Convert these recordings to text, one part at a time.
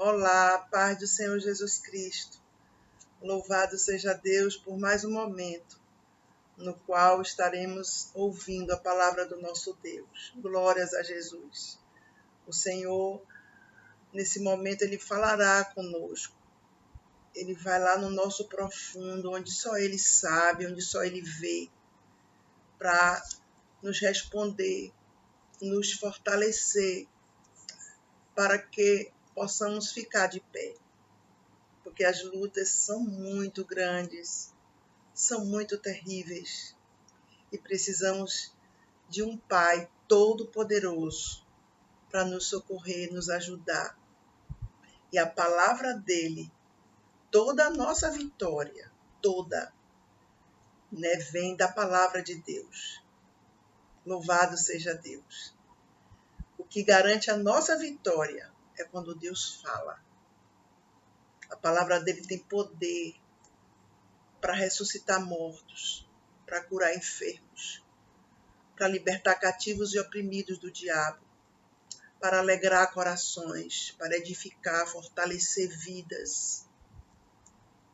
Olá, paz do Senhor Jesus Cristo. Louvado seja Deus por mais um momento no qual estaremos ouvindo a palavra do nosso Deus. Glórias a Jesus. O Senhor, nesse momento, Ele falará conosco. Ele vai lá no nosso profundo, onde só Ele sabe, onde só Ele vê, para nos responder, nos fortalecer, para que possamos ficar de pé. Porque as lutas são muito grandes, são muito terríveis e precisamos de um Pai todo-poderoso para nos socorrer, nos ajudar. E a palavra dele, toda a nossa vitória, toda, vem da palavra de Deus. Louvado seja Deus. O que garante a nossa vitória é quando Deus fala. A palavra dele tem poder para ressuscitar mortos, para curar enfermos, para libertar cativos e oprimidos do diabo, para alegrar corações, para edificar, fortalecer vidas,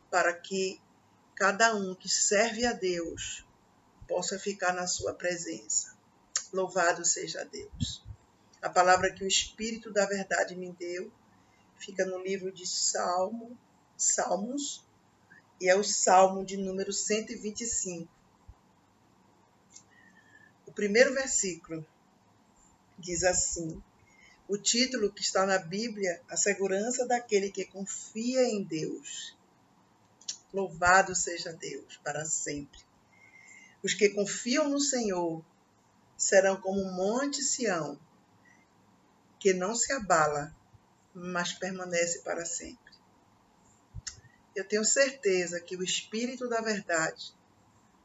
para que cada um que serve a Deus possa ficar na sua presença. Louvado seja Deus. A palavra que o Espírito da Verdade me deu fica no livro de Salmos, e é o Salmo de número 125. O primeiro versículo diz assim: o título que está na Bíblia, a segurança daquele que confia em Deus. Louvado seja Deus para sempre. Os que confiam no Senhor serão como o monte Sião, que não se abala, mas permanece para sempre. Eu tenho certeza que o Espírito da Verdade,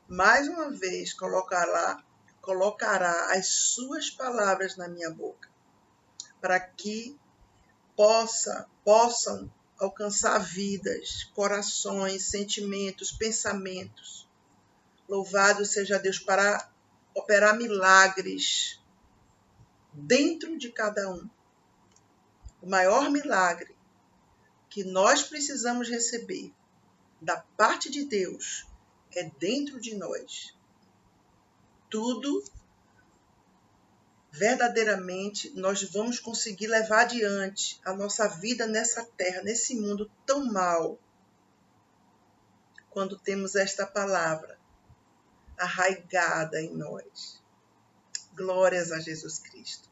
mais uma vez, colocará as suas palavras na minha boca, para que possam alcançar vidas, corações, sentimentos, pensamentos. Louvado seja Deus para operar milagres dentro de cada um. O maior milagre que nós precisamos receber da parte de Deus é dentro de nós. Tudo verdadeiramente nós vamos conseguir levar adiante a nossa vida nessa terra, nesse mundo tão mau, quando temos esta palavra arraigada em nós. Glórias a Jesus Cristo.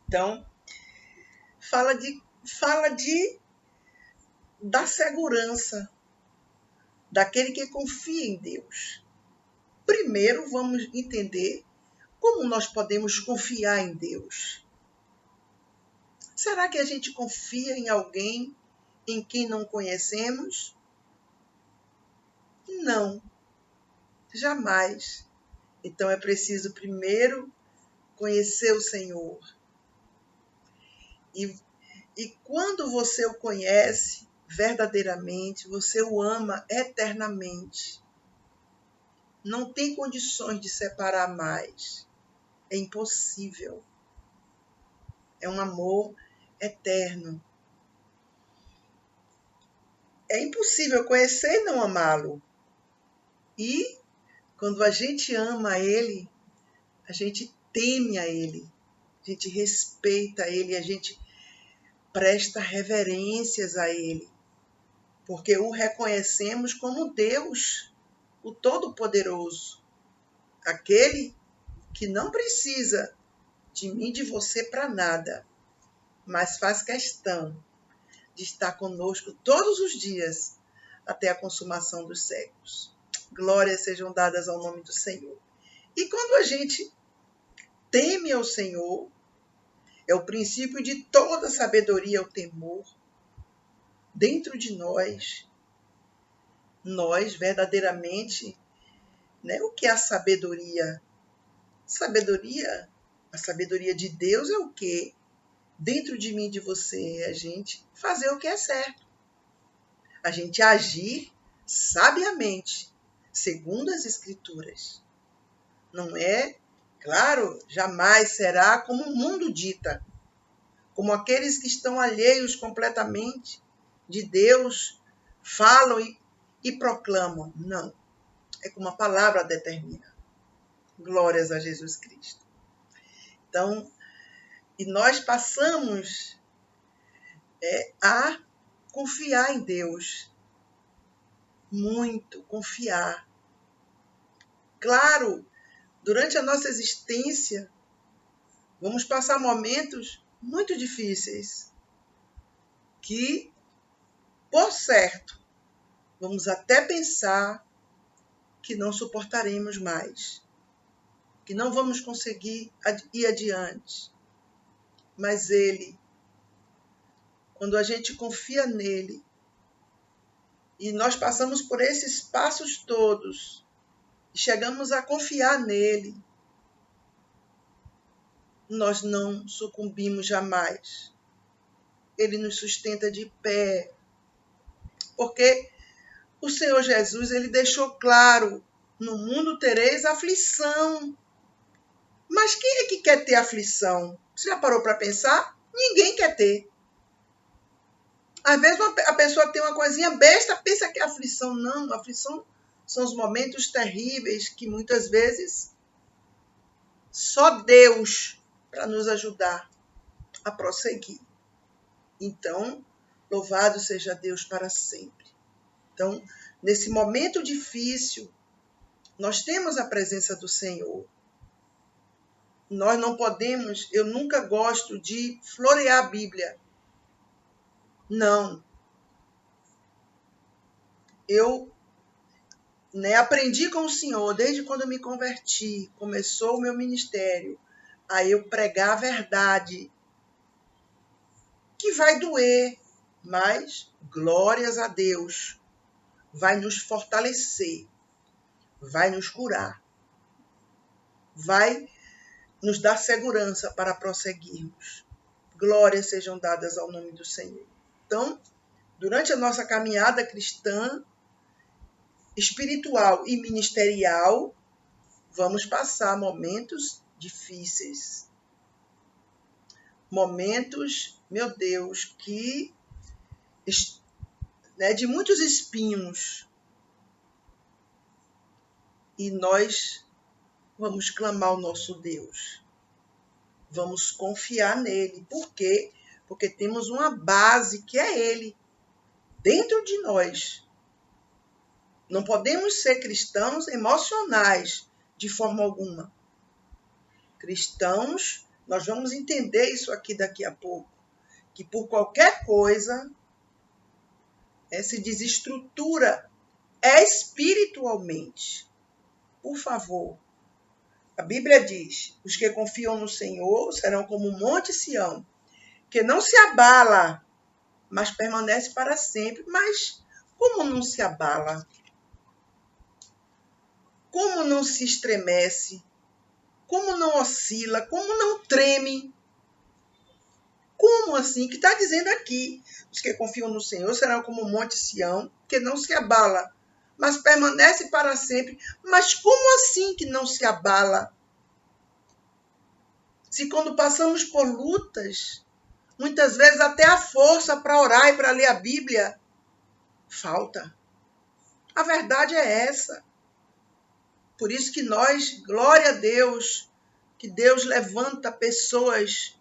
Então, fala da segurança daquele que confia em Deus. Primeiro, vamos entender como nós podemos confiar em Deus. Será que a gente confia em alguém em quem não conhecemos? Não, jamais. Então é preciso primeiro conhecer o Senhor. E quando você o conhece verdadeiramente, você o ama eternamente. Não tem condições de separar mais. É impossível. É um amor eterno. É impossível conhecer e não amá-lo. E quando a gente ama Ele, a gente teme a Ele, a gente respeita Ele, a gente presta reverências a Ele, porque o reconhecemos como Deus, o Todo-Poderoso, aquele que não precisa de mim, de você para nada, mas faz questão de estar conosco todos os dias até a consumação dos séculos. Glórias sejam dadas ao nome do Senhor. E quando a gente teme ao Senhor, é o princípio de toda sabedoria, o temor. Dentro de nós verdadeiramente, o que é a sabedoria? A sabedoria de Deus é o quê? Dentro de mim e de você é a gente fazer o que é certo. A gente agir sabiamente, segundo as Escrituras. Não é, claro, jamais será como o mundo dita. como aqueles que estão alheios completamente de Deus, falam e proclamam. Não. É como a palavra determina. Glórias a Jesus Cristo. Então, e nós passamos a confiar em Deus. Muito, confiar. Claro, durante a nossa existência, vamos passar momentos muito difíceis, que, por certo, vamos até pensar que não suportaremos mais, que não vamos conseguir ir adiante. Mas Ele, quando a gente confia nele, e nós passamos por esses passos todos, e chegamos a confiar nele, nós não sucumbimos jamais. Ele nos sustenta de pé, porque o Senhor Jesus, ele deixou claro: no mundo tereis aflição. Mas quem é que quer ter aflição? Você já parou para pensar? Ninguém quer ter. Às vezes a pessoa tem uma coisinha besta, pensa que é aflição. Não, aflição são os momentos terríveis que muitas vezes só Deus para nos ajudar a prosseguir. Então, louvado seja Deus para sempre. Então, nesse momento difícil, nós temos a presença do Senhor. Nós não podemos, eu nunca gosto de florear a Bíblia. Não. Eu aprendi com o Senhor, desde quando eu me converti, começou o meu ministério, a eu pregar a verdade, que vai doer, mas, glórias a Deus, vai nos fortalecer, vai nos curar, vai nos dar segurança para prosseguirmos. Glórias sejam dadas ao nome do Senhor. Então, durante a nossa caminhada cristã, espiritual e ministerial, vamos passar momentos difíceis. Momentos, meu Deus, que de muitos espinhos. E nós vamos clamar ao nosso Deus. Vamos confiar nele. Por quê? Porque temos uma base que é ele, dentro de nós. Não podemos ser cristãos emocionais de forma alguma. Cristãos, nós vamos entender isso aqui daqui a pouco, que por qualquer coisa se desestrutura espiritualmente. Por favor, a Bíblia diz: os que confiam no Senhor serão como o monte Sião, que não se abala, mas permanece para sempre. Mas como não se abala? Como não se estremece? Como não oscila? Como não treme? Como assim? Que está dizendo aqui: os que confiam no Senhor serão como o monte Sião, que não se abala, mas permanece para sempre. Mas como assim que não se abala? Se quando passamos por lutas, muitas vezes até a força para orar e para ler a Bíblia falta. A verdade é essa. Por isso que nós, glória a Deus, que Deus levanta pessoas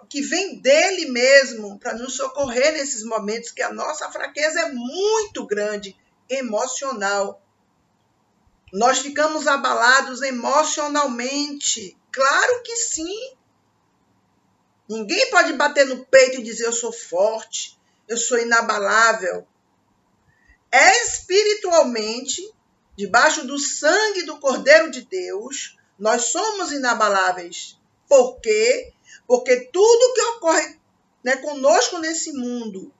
que vêm dele mesmo para nos socorrer nesses momentos, que a nossa fraqueza é muito grande, emocional. Nós ficamos abalados emocionalmente. Claro que sim. Ninguém pode bater no peito e dizer: eu sou forte, eu sou inabalável. Espiritualmente, debaixo do sangue do Cordeiro de Deus, nós somos inabaláveis. Por quê? Porque tudo que ocorre conosco nesse mundo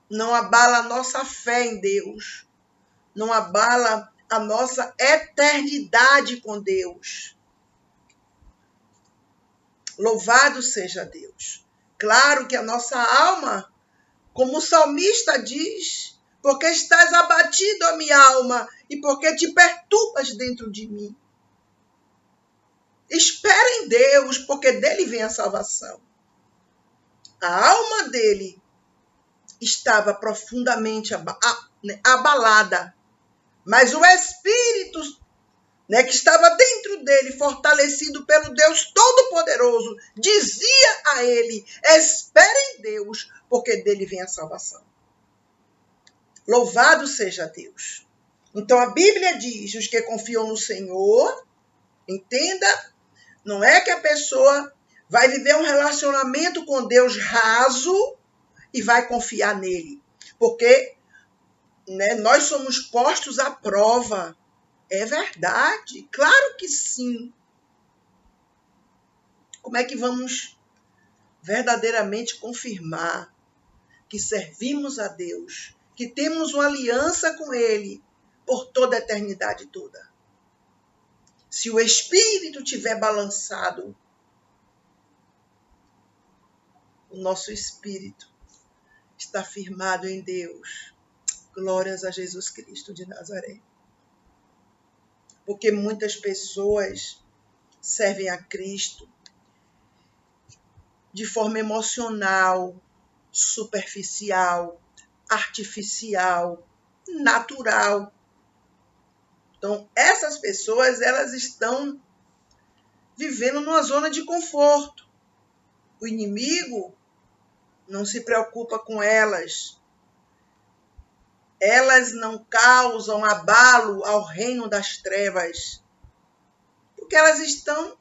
não abala a nossa fé em Deus, não abala a nossa eternidade com Deus. Louvado seja Deus. Claro que a nossa alma, como o salmista diz: porque estás abatido a minha alma e porque te perturbas dentro de mim. Espera em Deus, porque dele vem a salvação. A alma dele estava profundamente abalada, mas o espírito, que estava dentro dele, fortalecido pelo Deus Todo-Poderoso, dizia a ele: espere em Deus, porque dele vem a salvação. Louvado seja Deus. Então a Bíblia diz: os que confiam no Senhor, entenda, não é que a pessoa vai viver um relacionamento com Deus raso e vai confiar nele, porque nós somos postos à prova. É verdade, claro que sim. Como é que vamos verdadeiramente confirmar que servimos a Deus, que temos uma aliança com Ele por toda a eternidade toda? Se o espírito tiver balançado, o nosso espírito está firmado em Deus. Glórias a Jesus Cristo de Nazaré. Porque muitas pessoas servem a Cristo de forma emocional, superficial, artificial, natural. Então, essas pessoas, elas estão vivendo numa zona de conforto. O inimigo não se preocupa com elas. Elas não causam abalo ao reino das trevas, porque elas estão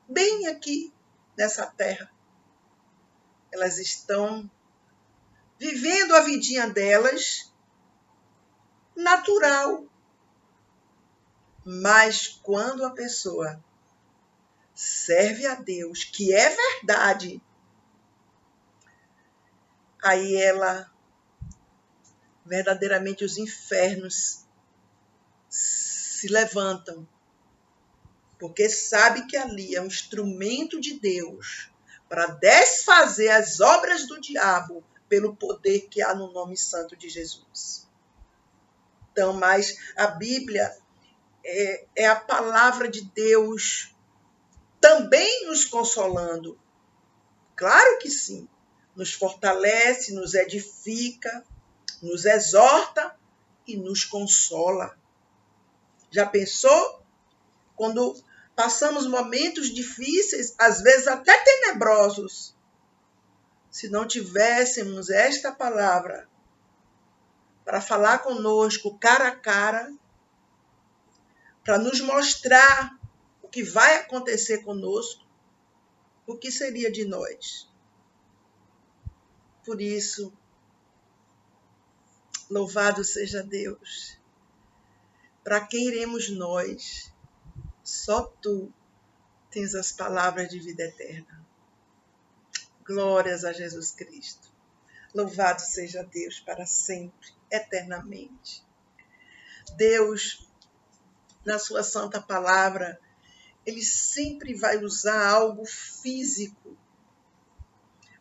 bem aqui nessa terra. Elas estão vivendo a vidinha delas natural. Mas quando a pessoa serve a Deus, que é verdade, aí ela, verdadeiramente os infernos se levantam, porque sabe que ali é um instrumento de Deus para desfazer as obras do diabo pelo poder que há no nome santo de Jesus. Então, mas a Bíblia é a palavra de Deus também nos consolando. Claro que sim. Nos fortalece, nos edifica, nos exorta e nos consola. Já pensou? Quando passamos momentos difíceis, às vezes até tenebrosos, se não tivéssemos esta palavra para falar conosco cara a cara, para nos mostrar o que vai acontecer conosco, o que seria de nós? Por isso, louvado seja Deus. Para quem iremos nós? Só tu tens as palavras de vida eterna. Glórias a Jesus Cristo. Louvado seja Deus para sempre, eternamente. Deus, na sua santa palavra, Ele sempre vai usar algo físico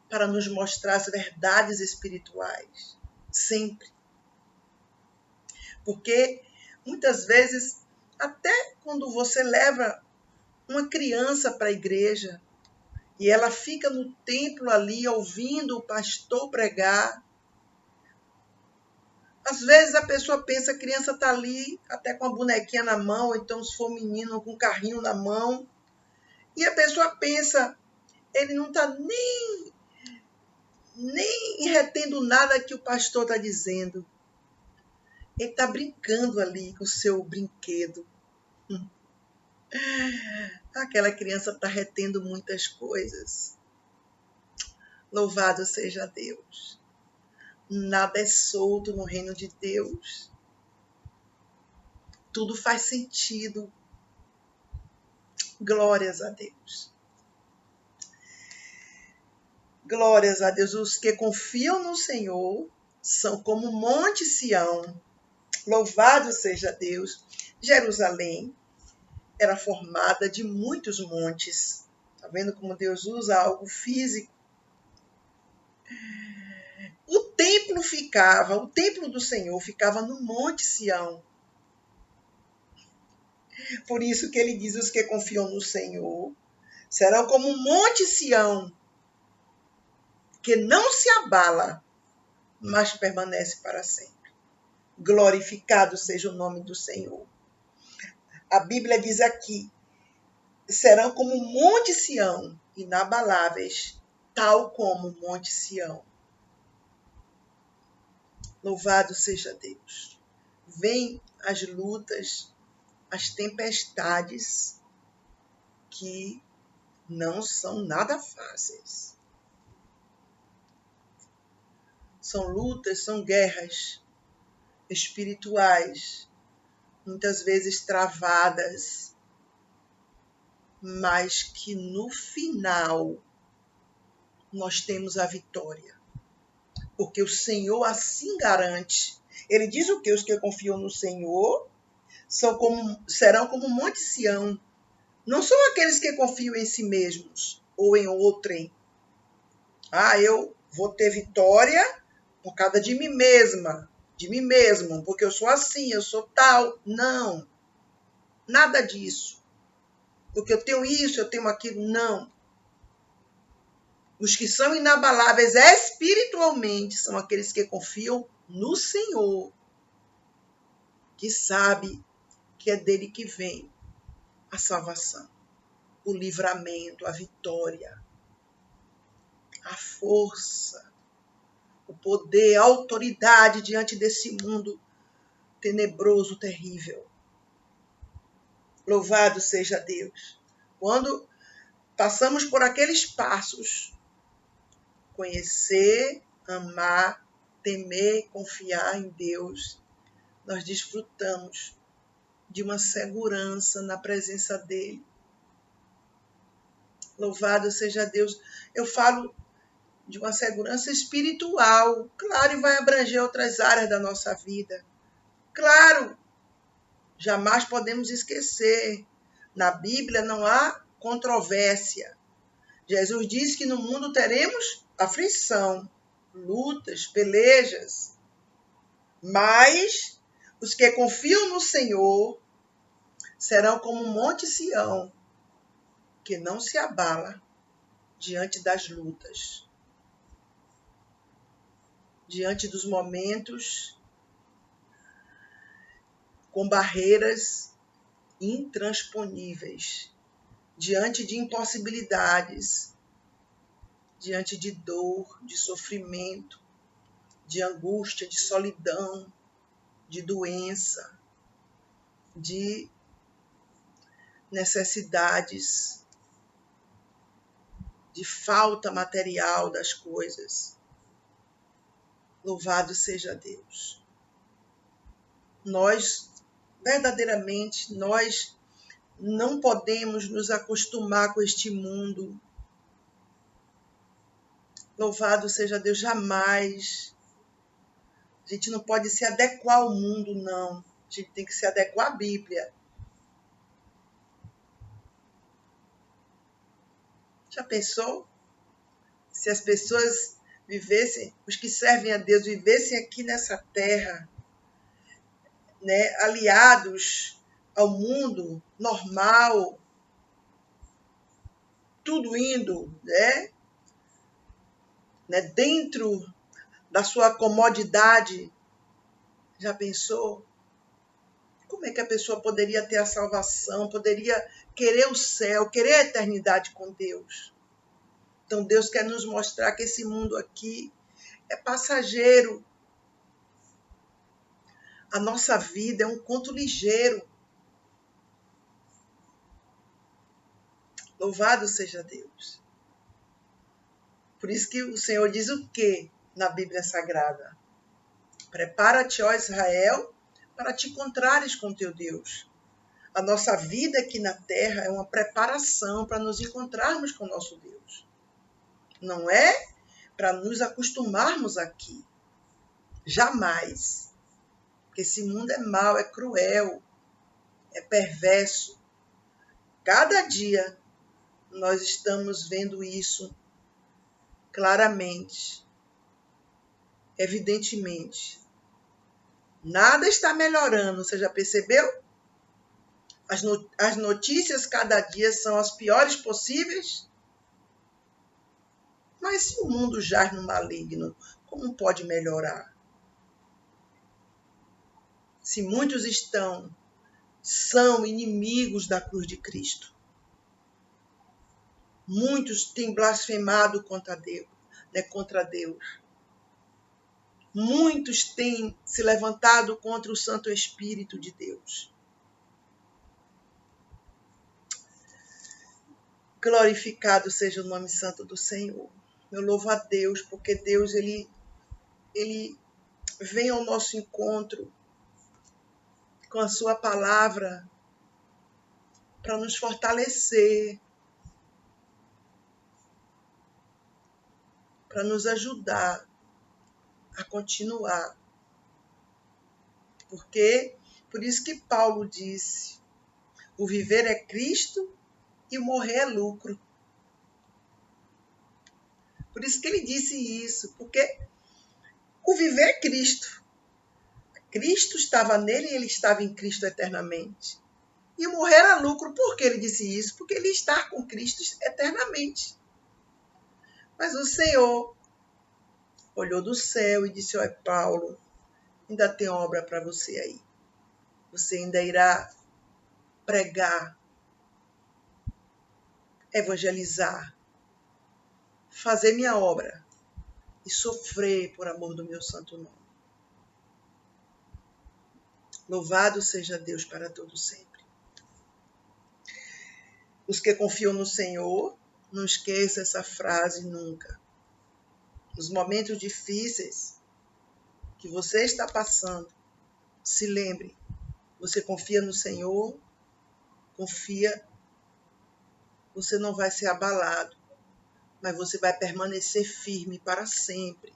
para nos mostrar as verdades espirituais. Sempre. Porque muitas vezes, até quando você leva uma criança para a igreja e ela fica no templo ali ouvindo o pastor pregar, às vezes a pessoa pensa, a criança está ali até com a bonequinha na mão, ou então se for menino com um carrinho na mão, e a pessoa pensa, ele não está nem retendo nada que o pastor está dizendo. Ele está brincando ali com o seu brinquedo. Aquela criança está retendo muitas coisas. Louvado seja Deus. Nada é solto no reino de Deus. Tudo faz sentido. Glórias a Deus. Glórias a Deus. Os que confiam no Senhor são como o Monte Sião. Louvado seja Deus. Jerusalém era formada de muitos montes. Está vendo como Deus usa algo físico? O templo do Senhor ficava no Monte Sião. Por isso que ele diz, os que confiam no Senhor serão como o Monte Sião, que não se abala, mas permanece para sempre. Glorificado seja o nome do Senhor. A Bíblia diz aqui, serão como o Monte Sião, inabaláveis, tal como o Monte Sião. Louvado seja Deus. Vêm as lutas, as tempestades, que não são nada fáceis. São lutas, são guerras espirituais, muitas vezes travadas, mas que no final nós temos a vitória. Porque o Senhor assim garante. Ele diz o quê? Os que confiam no Senhor serão como o Monte Sião. Não são aqueles que confiam em si mesmos ou em outrem. Eu vou ter vitória por causa de mim mesma, de mim mesmo, porque eu sou assim, eu sou tal. Não, nada disso. Porque eu tenho isso, eu tenho aquilo. Não. Os que são inabaláveis espiritualmente são aqueles que confiam no Senhor, que sabe que é dele que vem a salvação, o livramento, a vitória, a força, o poder, a autoridade diante desse mundo tenebroso, terrível. Louvado seja Deus. Quando passamos por aqueles passos, conhecer, amar, temer, confiar em Deus, nós desfrutamos de uma segurança na presença dele. Louvado seja Deus. Eu falo de uma segurança espiritual, claro, e vai abranger outras áreas da nossa vida. Claro, jamais podemos esquecer. Na Bíblia não há controvérsia. Jesus disse que no mundo teremos aflição, lutas, pelejas. Mas os que confiam no Senhor serão como o Monte Sião, que não se abala diante das lutas, diante dos momentos com barreiras intransponíveis, diante de impossibilidades, diante de dor, de sofrimento, de angústia, de solidão, de doença, de necessidades, de falta material das coisas. Louvado seja Deus. Verdadeiramente, nós não podemos nos acostumar com este mundo. Louvado seja Deus, jamais. A gente não pode se adequar ao mundo, não. A gente tem que se adequar à Bíblia. Já pensou? Se as pessoas vivessem, os que servem a Deus, vivessem aqui nessa terra, né, aliados ao mundo normal, tudo indo, dentro da sua comodidade. Já pensou? Como é que a pessoa poderia ter a salvação, poderia querer o céu, querer a eternidade com Deus? Então Deus quer nos mostrar que esse mundo aqui é passageiro. A nossa vida é um conto ligeiro. Louvado seja Deus. Por isso que o Senhor diz o quê na Bíblia Sagrada? Prepara-te, ó Israel, para te encontrares com teu Deus. A nossa vida aqui na terra é uma preparação para nos encontrarmos com o nosso Deus. Não é para nos acostumarmos aqui. Jamais. Porque esse mundo é mau, é cruel, é perverso. Cada dia nós estamos vendo isso claramente, evidentemente. Nada está melhorando, você já percebeu? As notícias cada dia são as piores possíveis. Mas se o mundo jaz no maligno, como pode melhorar? Se muitos são inimigos da cruz de Cristo. Muitos têm blasfemado contra Deus, contra Deus. Muitos têm se levantado contra o Santo Espírito de Deus. Glorificado seja o nome santo do Senhor. Eu louvo a Deus, porque Deus, ele vem ao nosso encontro com a sua palavra para nos fortalecer, para nos ajudar a continuar. Por isso que Paulo disse, o viver é Cristo e o morrer é lucro. Por isso que ele disse isso, porque o viver é Cristo. Cristo estava nele e ele estava em Cristo eternamente. E o morrer era lucro. Por que ele disse isso? Porque ele está com Cristo eternamente. Mas o Senhor olhou do céu e disse, olha, Paulo, ainda tem obra para você aí. Você ainda irá pregar, evangelizar, fazer minha obra e sofrer por amor do meu santo nome. Louvado seja Deus para todo sempre. Os que confiam no Senhor, não esqueça essa frase nunca. Nos momentos difíceis que você está passando, se lembre, você confia no Senhor, confia, você não vai ser abalado, mas você vai permanecer firme para sempre.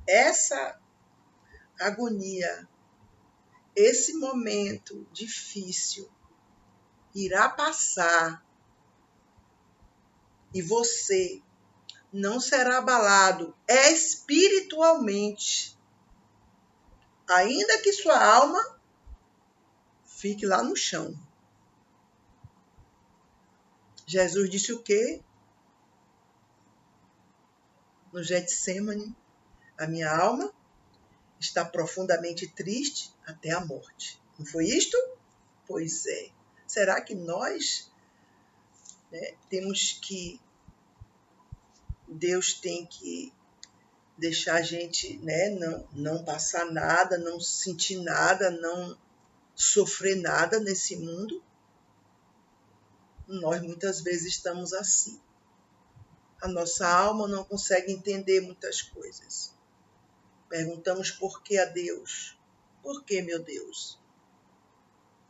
Essa agonia, esse momento difícil irá passar e você não será abalado espiritualmente, ainda que sua alma fique lá no chão. Jesus disse o quê? No Getsêmani, a minha alma está profundamente triste até a morte. Não foi isto? Pois é. Será que nós temos que... Deus tem que deixar a gente não passar nada, não sentir nada, não sofrer nada nesse mundo? Nós muitas vezes estamos assim. A nossa alma não consegue entender muitas coisas. Perguntamos por que a Deus? Por que, meu Deus?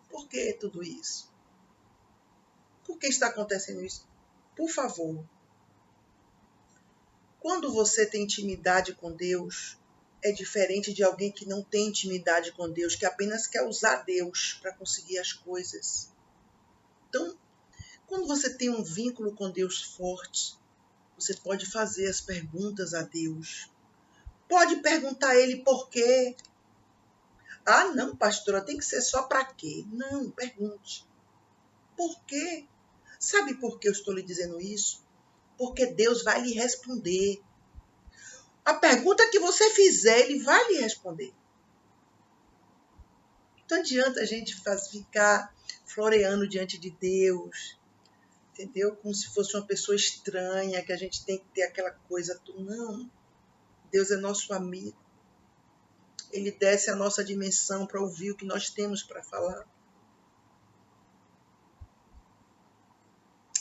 Por que tudo isso? Por que está acontecendo isso? Por favor, quando você tem intimidade com Deus, é diferente de alguém que não tem intimidade com Deus, que apenas quer usar Deus para conseguir as coisas. Então, quando você tem um vínculo com Deus forte, você pode fazer as perguntas a Deus. Pode perguntar a Ele por quê. Ah, não, pastora, tem que ser só para quê? Não, pergunte. Por quê? Sabe por que eu estou lhe dizendo isso? Porque Deus vai lhe responder. A pergunta que você fizer, Ele vai lhe responder. Não adianta a gente ficar floreando diante de Deus, entendeu? Como se fosse uma pessoa estranha, que a gente tem que ter aquela coisa. Não, Deus é nosso amigo. Ele desce a nossa dimensão para ouvir o que nós temos para falar.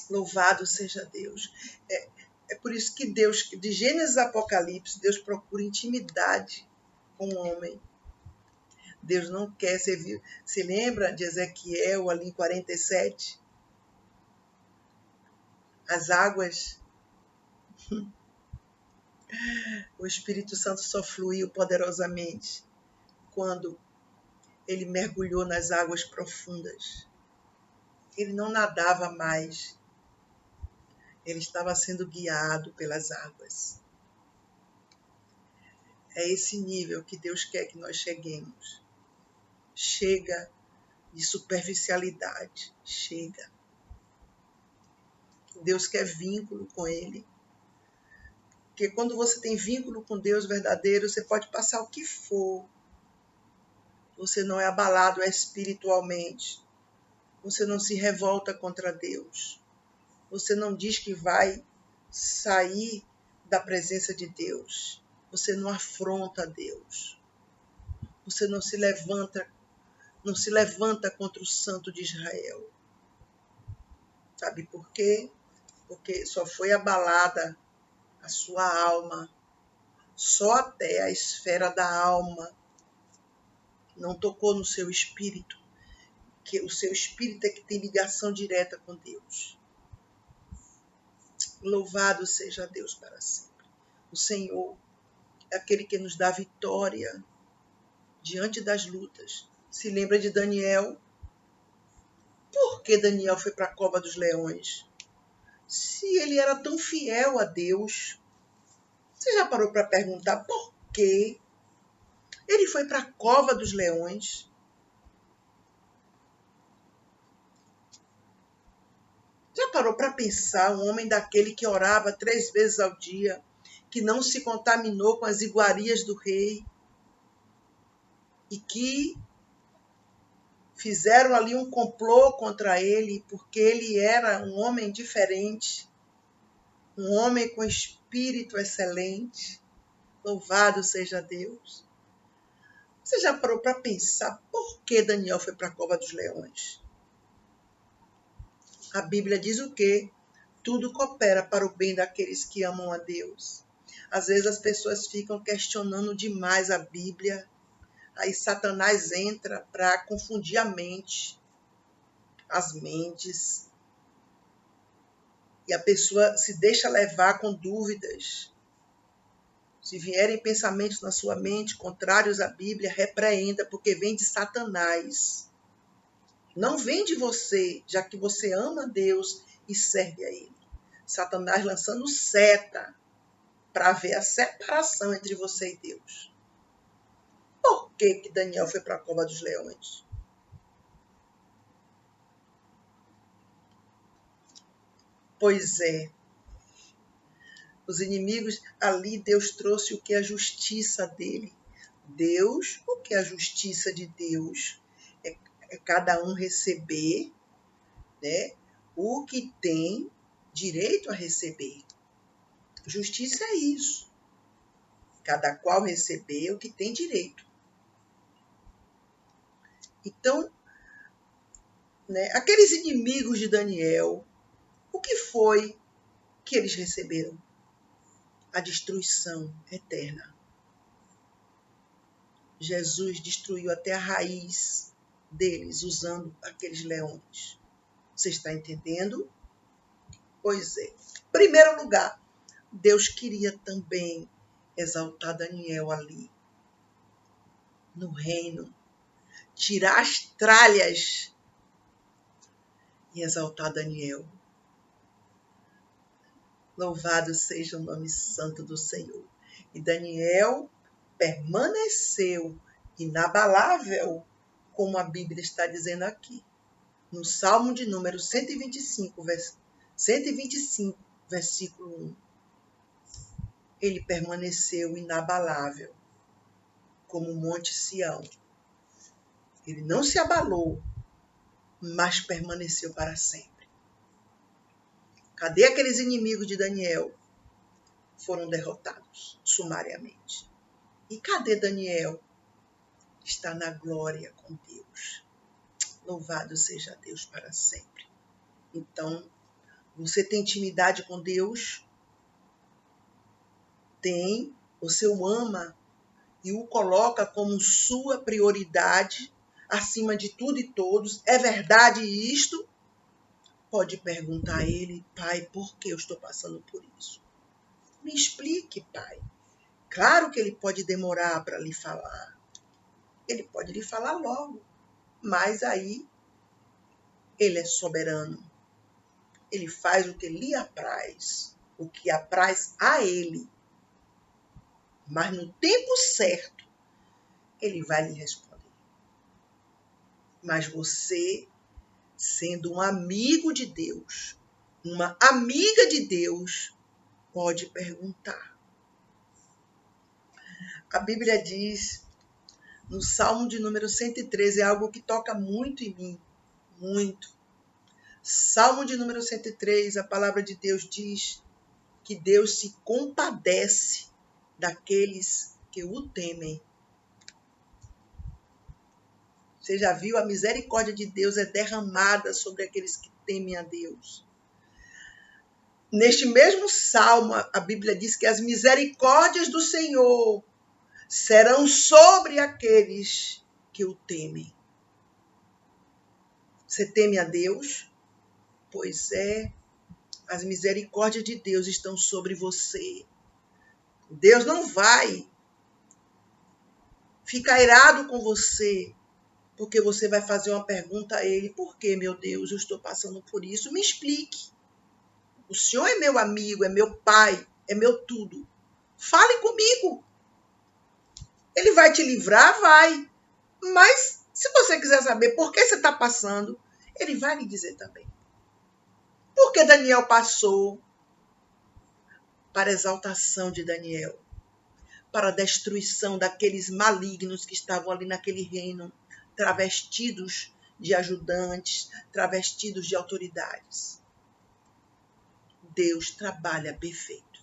Louvado seja Deus. É por isso que Deus, de Gênesis a Apocalipse, Deus procura intimidade com o homem. Deus não quer servir. Se lembra de Ezequiel, ali em 47? As águas. O Espírito Santo só fluiu poderosamente quando ele mergulhou nas águas profundas. Ele não nadava mais. Ele estava sendo guiado pelas águas. É esse nível que Deus quer que nós cheguemos. Chega de superficialidade. Chega. Deus quer vínculo com ele. Porque quando você tem vínculo com Deus verdadeiro, você pode passar o que for. Você não é abalado espiritualmente. Você não se revolta contra Deus. Você não diz que vai sair da presença de Deus. Você não afronta Deus. Você não se levanta contra o Santo de Israel. Sabe por quê? Porque só foi abalada a sua alma, só até a esfera da alma. Não tocou no seu espírito, que o seu espírito é que tem ligação direta com Deus. Louvado seja Deus para sempre. O Senhor é aquele que nos dá vitória diante das lutas. Se lembra de Daniel? Por que Daniel foi para a cova dos leões? Se ele era tão fiel a Deus, você já parou para perguntar por quê ele foi para a cova dos leões? Já parou para pensar um homem daquele que orava 3 vezes ao dia, que não se contaminou com as iguarias do rei e que fizeram ali um complô contra ele porque ele era um homem diferente, um homem com espírito excelente? Louvado seja Deus. Você já parou para pensar por que Daniel foi para a cova dos leões? A Bíblia diz o quê? Tudo coopera para o bem daqueles que amam a Deus. Às vezes as pessoas ficam questionando demais a Bíblia. Aí Satanás entra para confundir a mente, as mentes. E a pessoa se deixa levar com dúvidas. Se vierem pensamentos na sua mente contrários à Bíblia, repreenda, porque vem de Satanás. Não vem de você, já que você ama Deus e serve a Ele. Satanás lançando seta para ver a separação entre você e Deus. Por que Daniel foi para a cova dos leões? Pois é, os inimigos, ali Deus trouxe o que é a justiça dele. Deus, o que é a justiça de Deus? É cada um receber, né, o que tem direito a receber. Justiça é isso. Cada qual receber o que tem direito. Então, né, aqueles inimigos de Daniel, o que foi que eles receberam? A destruição eterna. Jesus destruiu até a raiz deles usando aqueles leões. Você está entendendo? Pois é. Em primeiro lugar, Deus queria também exaltar Daniel ali, no reino, tirar as tralhas e exaltar Daniel. Louvado seja o nome santo do Senhor. E Daniel permaneceu inabalável, como a Bíblia está dizendo aqui. No Salmo de número 125, versículo 1. Ele permaneceu inabalável, como o Monte Sião. Ele não se abalou, mas permaneceu para sempre. Cadê aqueles inimigos de Daniel? Foram derrotados sumariamente. E cadê Daniel? Está na glória com Deus. Louvado seja Deus para sempre. Então, você tem intimidade com Deus? Tem. Você o ama e o coloca como sua prioridade acima de tudo e todos. É verdade isto? Pode perguntar a ele: Pai, por que eu estou passando por isso? Me explique, Pai. Claro que ele pode demorar para lhe falar. Ele pode lhe falar logo. Mas aí ele é soberano. Ele faz o que lhe apraz, o que apraz a ele. Mas no tempo certo, ele vai lhe responder. Mas você, sendo um amigo de Deus, Uma amiga de Deus pode perguntar. A Bíblia diz, no Salmo de número 113, é algo que toca muito em mim, muito. Salmo de número 103, a palavra de Deus diz que Deus se compadece daqueles que o temem. Você já viu? A misericórdia de Deus é derramada sobre aqueles que temem a Deus. Neste mesmo salmo, a Bíblia diz que as misericórdias do Senhor serão sobre aqueles que o temem. Você teme a Deus? Pois é, as misericórdias de Deus estão sobre você. Deus não vai ficar irado com você, porque você vai fazer uma pergunta a Ele. Por que, meu Deus, eu estou passando por isso? Me explique. O Senhor é meu amigo, é meu pai, é meu tudo. Fale comigo. Ele vai te livrar? Vai. Mas se você quiser saber por que você está passando, Ele vai lhe dizer também. Porque Daniel passou para a exaltação de Daniel, para a destruição daqueles malignos que estavam ali naquele reino, travestidos de ajudantes, travestidos de autoridades. Deus trabalha perfeito.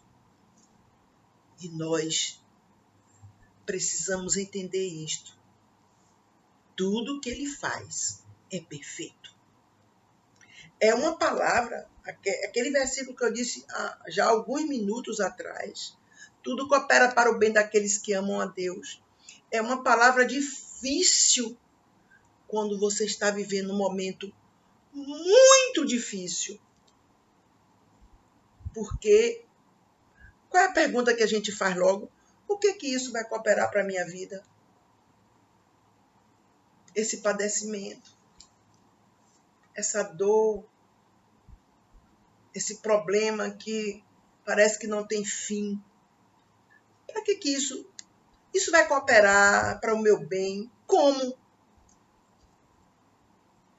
E nós precisamos entender isto. Tudo que Ele faz é perfeito. É uma palavra, aquele versículo que eu disse já há alguns minutos atrás, tudo coopera para o bem daqueles que amam a Deus. É uma palavra difícil quando você está vivendo um momento muito difícil. Porque, qual é a pergunta que a gente faz logo? O que isso vai cooperar para a minha vida? Esse padecimento, essa dor, esse problema que parece que não tem fim. Para que isso vai cooperar para o meu bem? Como?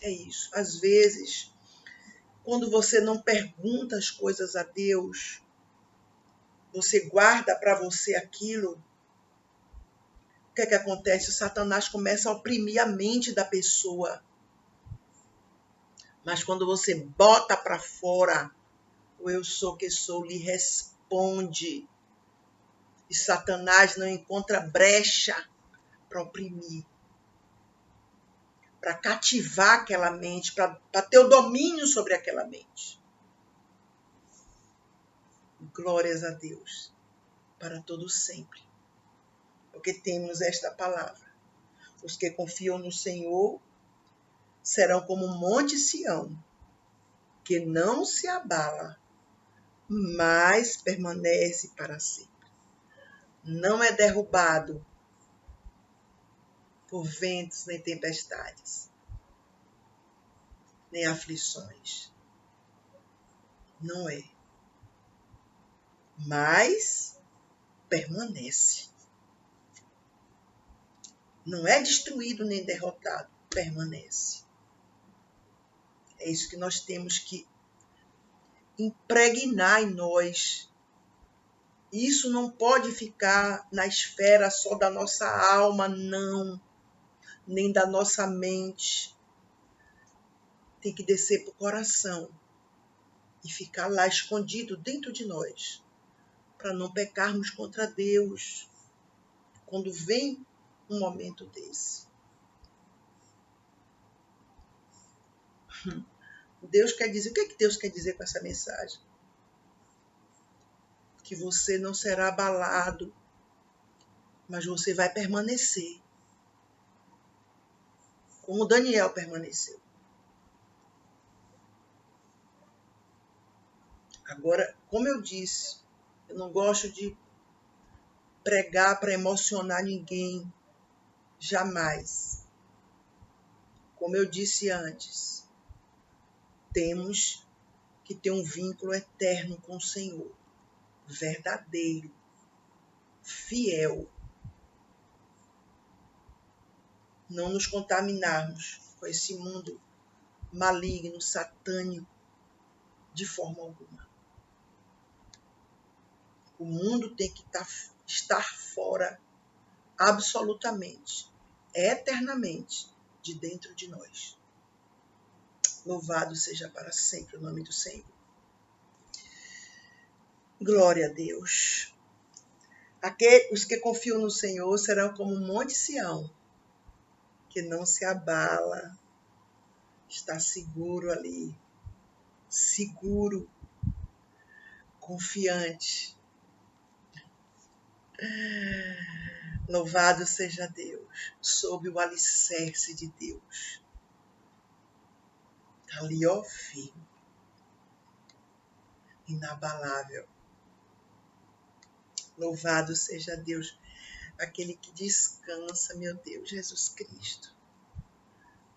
É isso. Às vezes, quando você não pergunta as coisas a Deus, você guarda para você aquilo, o que acontece? O Satanás começa a oprimir a mente da pessoa. Mas quando você bota para fora, o eu sou que sou lhe responde. E Satanás não encontra brecha para oprimir, para cativar aquela mente, para ter o domínio sobre aquela mente. Glórias a Deus, para todo sempre. Porque temos esta palavra. Os que confiam no Senhor serão como o monte Sião, que não se abala, mas permanece para sempre. Não é derrubado por ventos nem tempestades, nem aflições. Não é. Mas permanece. Não é destruído nem derrotado, permanece. É isso que nós temos que impregnar em nós. Isso não pode ficar na esfera só da nossa alma, não, nem da nossa mente. Tem que descer para o coração e ficar lá escondido dentro de nós, para não pecarmos contra Deus quando vem um momento desse. Deus quer dizer, o que Deus quer dizer com essa mensagem? Que você não será abalado, mas você vai permanecer. Como Daniel permaneceu. Agora, como eu disse, eu não gosto de pregar para emocionar ninguém. Jamais. Como eu disse antes, temos que ter um vínculo eterno com o Senhor. Verdadeiro. Fiel. Não nos contaminarmos com esse mundo maligno, satânico, de forma alguma. O mundo tem que estar fora, absolutamente, eternamente, de dentro de nós. Louvado seja para sempre o nome do Senhor. Glória a Deus. Os que confiam no Senhor serão como o Monte Sião, que não se abala, está seguro ali, seguro, confiante. Louvado seja Deus, sob o alicerce de Deus. Está ali, ó, firme, inabalável. Louvado seja Deus, aquele que descansa, meu Deus, Jesus Cristo.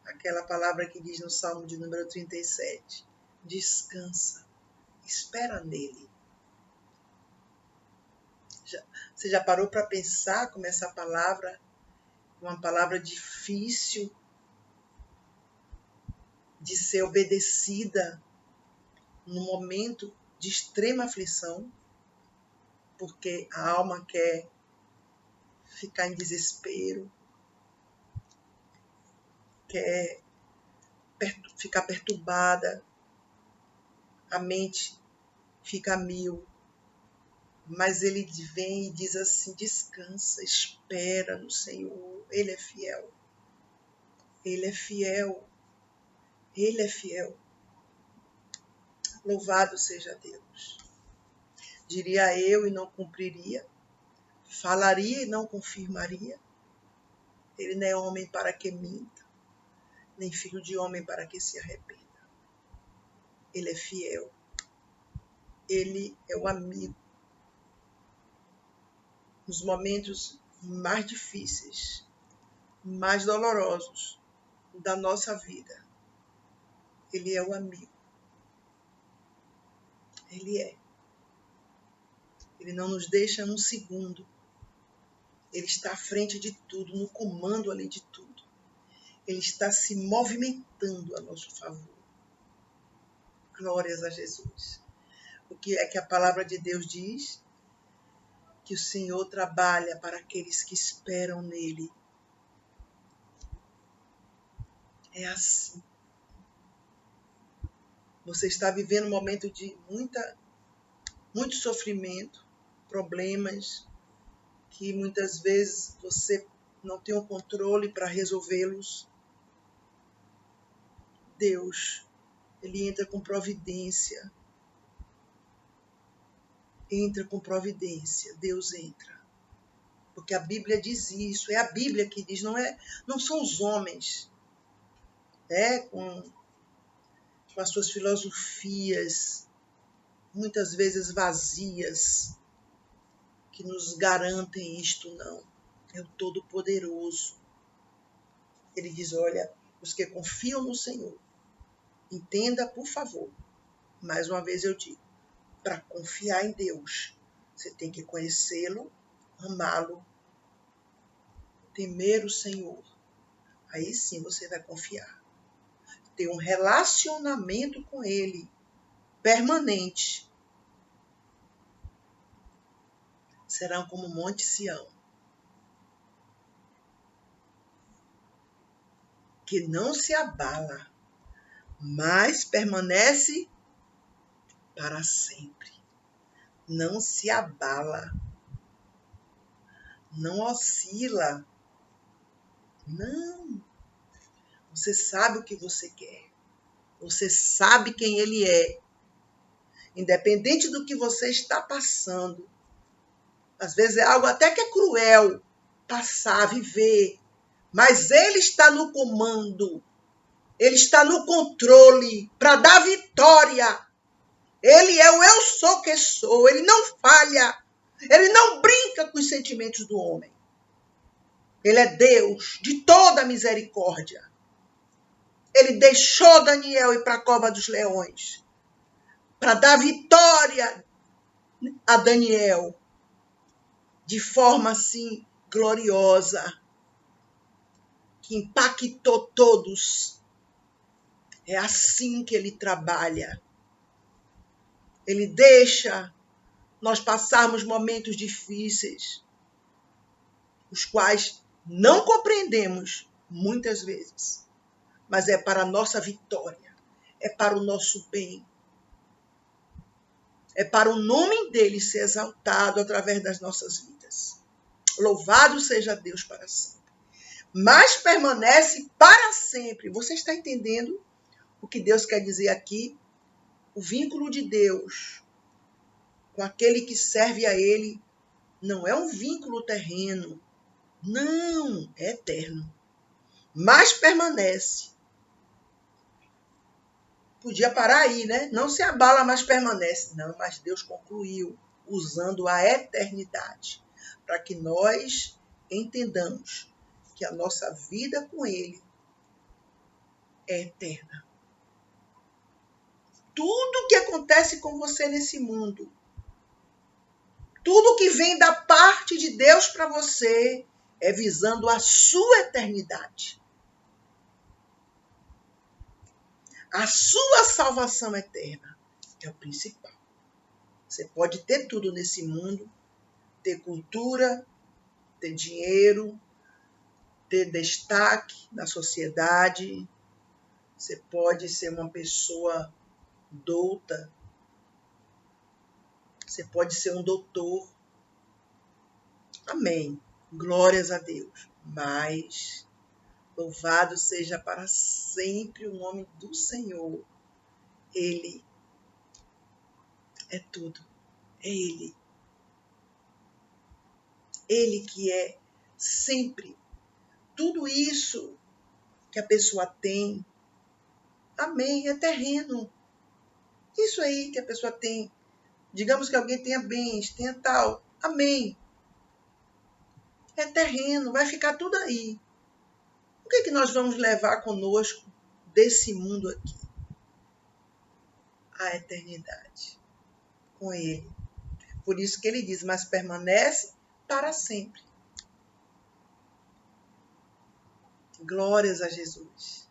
Aquela palavra que diz no Salmo de número 37, descansa, espera nele. Você já parou para pensar como essa palavra, uma palavra difícil de ser obedecida no momento de extrema aflição, porque a alma quer ficar em desespero, quer ficar perturbada, a mente fica a mil. Mas ele vem e diz assim, descansa, espera no Senhor, Ele é fiel. Ele é fiel. Ele é fiel. Louvado seja Deus. Diria eu e não cumpriria, falaria e não confirmaria. Ele não é homem para que minta, nem filho de homem para que se arrependa. Ele é fiel. Ele é o amigo. Nos momentos mais difíceis, mais dolorosos da nossa vida, Ele é o amigo. Ele é. Ele não nos deixa um segundo. Ele está à frente de tudo, no comando ali de tudo. Ele está se movimentando a nosso favor. Glórias a Jesus. O que é que a palavra de Deus diz? Que o Senhor trabalha para aqueles que esperam nele. É assim. Você está vivendo um momento de muito sofrimento, problemas, que muitas vezes você não tem o controle para resolvê-los. Deus, Ele entra com providência. Entra com providência. Deus entra. Porque a Bíblia diz isso. É a Bíblia que diz, não são os homens, com as suas filosofias, muitas vezes vazias, que nos garantem isto, não. É o Todo-Poderoso. Ele diz, olha, os que confiam no Senhor, entenda, por favor, mais uma vez eu digo, para confiar em Deus, você tem que conhecê-lo, amá-lo, temer o Senhor. Aí sim você vai confiar. Ter um relacionamento com Ele, permanente. Serão como o Monte Sião, que não se abala, mas permanece para sempre. Não se abala, não oscila. Não. Você sabe o que você quer. Você sabe quem Ele é. Independente do que você está passando. Às vezes é algo até que é cruel passar, viver. Mas Ele está no comando. Ele está no controle para dar vitória. Ele é o eu sou que sou. Ele não falha. Ele não brinca com os sentimentos do homem. Ele é Deus de toda misericórdia. Ele deixou Daniel ir para a cova dos leões para dar vitória a Daniel de forma assim gloriosa, que impactou todos. É assim que ele trabalha. Ele deixa nós passarmos momentos difíceis, os quais não compreendemos muitas vezes, mas é para a nossa vitória, é para o nosso bem, é para o nome dele ser exaltado através das nossas vidas. Louvado seja Deus para sempre. Mas permanece para sempre. Você está entendendo o que Deus quer dizer aqui? O vínculo de Deus com aquele que serve a ele não é um vínculo terreno. Não, é eterno. Mas permanece. Podia parar aí, né? Não se abala, mas permanece. Não, mas Deus concluiu usando a eternidade para que nós entendamos que a nossa vida com Ele é eterna. Tudo que acontece com você nesse mundo, tudo que vem da parte de Deus para você, é visando a sua eternidade. A sua salvação eterna é o principal. Você pode ter tudo nesse mundo, ter cultura, ter dinheiro, ter destaque na sociedade. Você pode ser uma pessoa douta. Você pode ser um doutor. Amém. Glórias a Deus. Mas louvado seja para sempre o nome do Senhor. Ele é tudo. É Ele. Ele que é sempre tudo isso que a pessoa tem. Amém. É terreno. Isso aí que a pessoa tem. Digamos que alguém tenha bens, tenha tal. Amém. É terreno, vai ficar tudo aí. O que é que nós vamos levar conosco desse mundo aqui? A eternidade. Com Ele. Por isso que ele diz, mas permanece para sempre. Glórias a Jesus.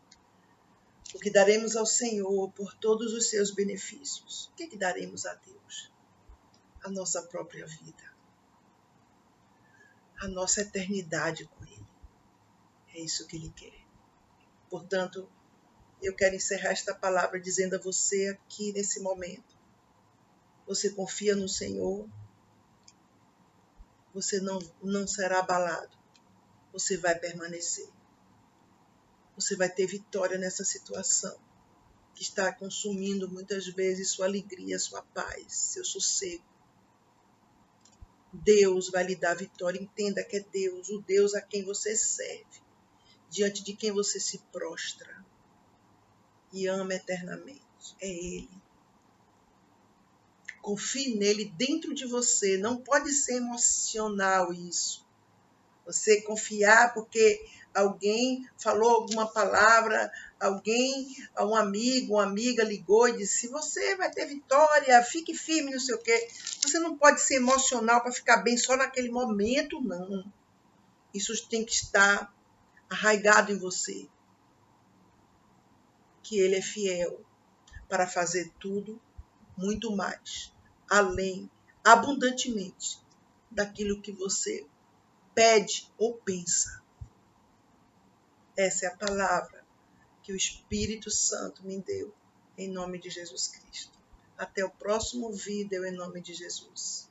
O que daremos ao Senhor por todos os seus benefícios? O que daremos a Deus? A nossa própria vida. A nossa eternidade com Ele. É isso que Ele quer. Portanto, eu quero encerrar esta palavra dizendo a você aqui nesse momento. Você confia no Senhor. Você não será abalado. Você vai permanecer. Você vai ter vitória nessa situação que está consumindo muitas vezes sua alegria, sua paz, seu sossego. Deus vai lhe dar vitória. Entenda que é Deus, o Deus a quem você serve, diante de quem você se prostra e ama eternamente. É Ele. Confie nele dentro de você. Não pode ser emocional isso. Você confiar porque alguém falou alguma palavra, um amigo, uma amiga ligou e disse, você vai ter vitória, fique firme, não sei o quê. Você não pode ser emocional para ficar bem só naquele momento, não. Isso tem que estar arraigado em você. Que Ele é fiel para fazer tudo, muito mais, além, abundantemente, daquilo que você pede ou pensa. Essa é a palavra que o Espírito Santo me deu, em nome de Jesus Cristo. Até o próximo vídeo, em nome de Jesus.